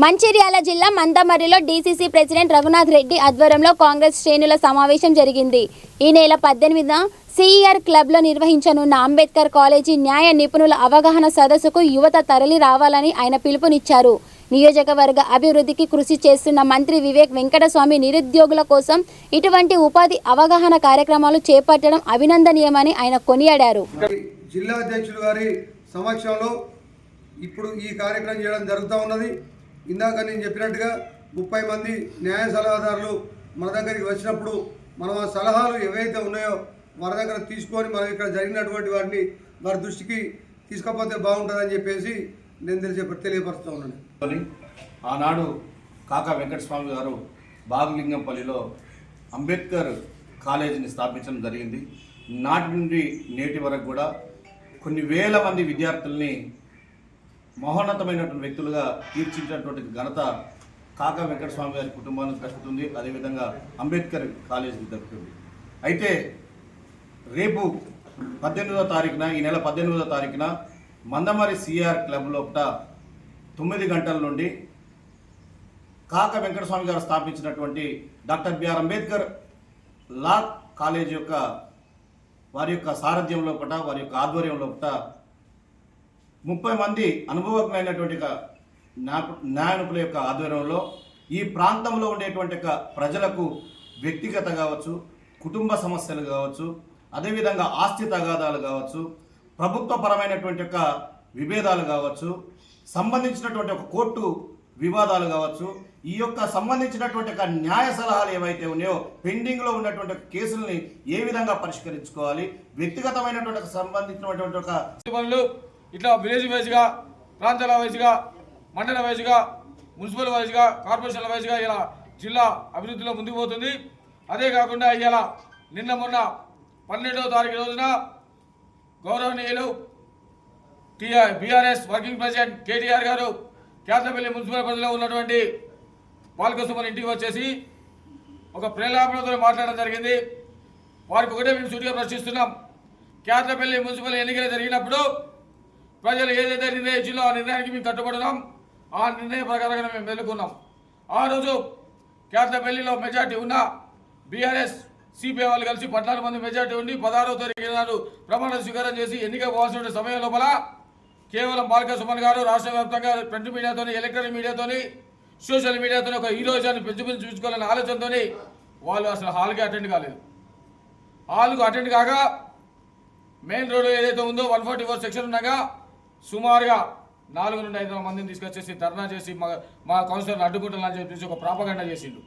మంచిర్యాల జిల్లా మందమర్రిలో DCC president Raghunath Reddy ఆధ్వర్యంలో కాంగ్రెస్ శ్రేణుల సమావేశం జరిగింది. ఈ నెల 18న సిఈఆర్ క్లబ్లో నిర్వహించనున్న అంబేద్కర్ కాలేజీ న్యాయ నిపుణుల అవగాహన సదస్సుకు యువత తరలి రావాలని ఆయన పిలుపునిచ్చారు. నియోజకవర్గ అభివృద్ధికి కృషి చేస్తున్న మంత్రి వివేక్ వెంకటస్వామి నిరుద్యోగుల కోసం ఇటువంటి ఉపాధి అవగాహన కార్యక్రమాలు చేపట్టడం అభినందనీయమని ఆయన కొనియాడారు. జిల్లా అధ్యక్షులు గారి సమక్షంలో ఇప్పుడు ఈ కార్యక్రమం చేయడం జరుగుతూ ఉన్నది. ఇందాక నేను చెప్పినట్టుగా 30 మంది న్యాయ సలహాదారులు మన దగ్గరికి వచ్చినప్పుడు మనం ఆ సలహాలు ఏవైతే ఉన్నాయో మన దగ్గర తీసుకొని మనం ఇక్కడ జరిగినటువంటి వాటిని వారి దృష్టికి తీసుకపోతే బాగుంటుందని చెప్పేసి నేను తెలియపరుస్తూ ఉన్నాను. ఆనాడు కాకా వెంకటస్వామి గారు బాగులింగంపల్లిలో అంబేద్కర్ కాలేజీని స్థాపించడం జరిగింది. నాటి నుండి నేటి వరకు కూడా కొన్ని వేల మంది విద్యార్థుల్ని మహోన్నతమైనటువంటి వ్యక్తులుగా తీర్చిదిద్దినటువంటి ఘనత కాకా వెంకటస్వామి గారి కుటుంబానికి దక్కుతుంది. అదేవిధంగా అంబేద్కర్ కాలేజీకి దక్కుతుంది. అయితే రేపు 18వ తారీఖున ఈ నెల 18వ తారీఖున మందమరి సిఆర్ క్లబ్ లోపల 9 గంటల నుండి కాకా వెంకటస్వామి గారు స్థాపించినటువంటి doctor BR Ambedkar law college యొక్క వారి యొక్క సారథ్యం లోపల వారి యొక్క ఆధ్వర్యం లోపల 30 మంది అనుభవజ్ఞులైనటువంటి న్యాయ నిపుణుల యొక్క ఆధ్వర్యంలో ఈ ప్రాంతంలో ఉండేటువంటి ప్రజలకు వ్యక్తిగత కావచ్చు, కుటుంబ సమస్యలు కావచ్చు, అదేవిధంగా ఆస్తి తగాదాలు కావచ్చు, ప్రభుత్వపరమైనటువంటి యొక్క విభేదాలు కావచ్చు, సంబంధించినటువంటి ఒక కోర్టు వివాదాలు కావచ్చు, ఈ యొక్క సంబంధించినటువంటి న్యాయ సలహాలు ఏవైతే ఉన్నాయో పెండింగ్లో ఉన్నటువంటి కేసుల్ని ఏ విధంగా పరిష్కరించుకోవాలి, వ్యక్తిగతమైనటువంటి సంబంధించినటువంటి ఒక ఇట్లా విలేజ్ వైజ్గా, ప్రాంతాల వైజ్గా, మండల వైజ్గా, మున్సిపల్ వైజ్గా, కార్పొరేషన్ల వైజ్గా ఇలా జిల్లా అభివృద్ధిలో ముందుకు పోతుంది. అదే కాకుండా ఇలా నిన్న మొన్న 12వ తారీఖు రోజున గౌరవనీయులు బీఆర్ఎస్ వర్కింగ్ ప్రెసిడెంట్ కేటీఆర్ గారు కేతపల్లి మున్సిపల్ పరిధిలో ఉన్నటువంటి బాలకృష్ణ ఇంటికి వచ్చేసి ఒక ప్రేలాపనతో మాట్లాడడం జరిగింది. వారికి ఒకటే మేము సూటిగా ప్రశ్నిస్తున్నాం. కేతపల్లి మున్సిపల్ ఎన్నికలు జరిగినప్పుడు ప్రజలు ఏదైతే నిర్ణయించిందో ఆ నిర్ణయానికి మేము కట్టుబడినాం. ఆ నిర్ణయం ప్రకారంగా మేము వెళ్తున్నాం. ఆ రోజు కేతపల్లిలో మెజార్టీ ఉన్న బీఆర్ఎస్ సిపిఐ వాళ్ళు కలిసి 14 మంది మెజార్టీ ఉండి 16వ తారీఖు నాడు ప్రమాణ స్వీకారం చేసి ఎన్నిక పోవాల్సిన సమయం లోపల కేవలం బాలకృష్ణ గారు రాష్ట్ర వ్యాప్తంగా ప్రింట్ మీడియాతో, ఎలక్ట్రానిక్ మీడియాతో, సోషల్ మీడియాతో ఒక హీరోయిజాన్ని చూపించుకోవాలనే ఆలోచనతో వాళ్ళు అసలు హాల్కి అటెండ్ కాలేదు. హాల్కు అటెండ్ కాక మెయిన్ రోడ్డు ఏదైతే ఉందో 144 సెక్షన్ ఉండగా సుమారుగా 4 నుండి 5 మందిని తీసుకొచ్చేసి ధర్నా చేసి మా కౌన్సిలర్ని అడ్డుకుంటానని చెప్పేసి ఒక ప్రాపగండా చేసిండు.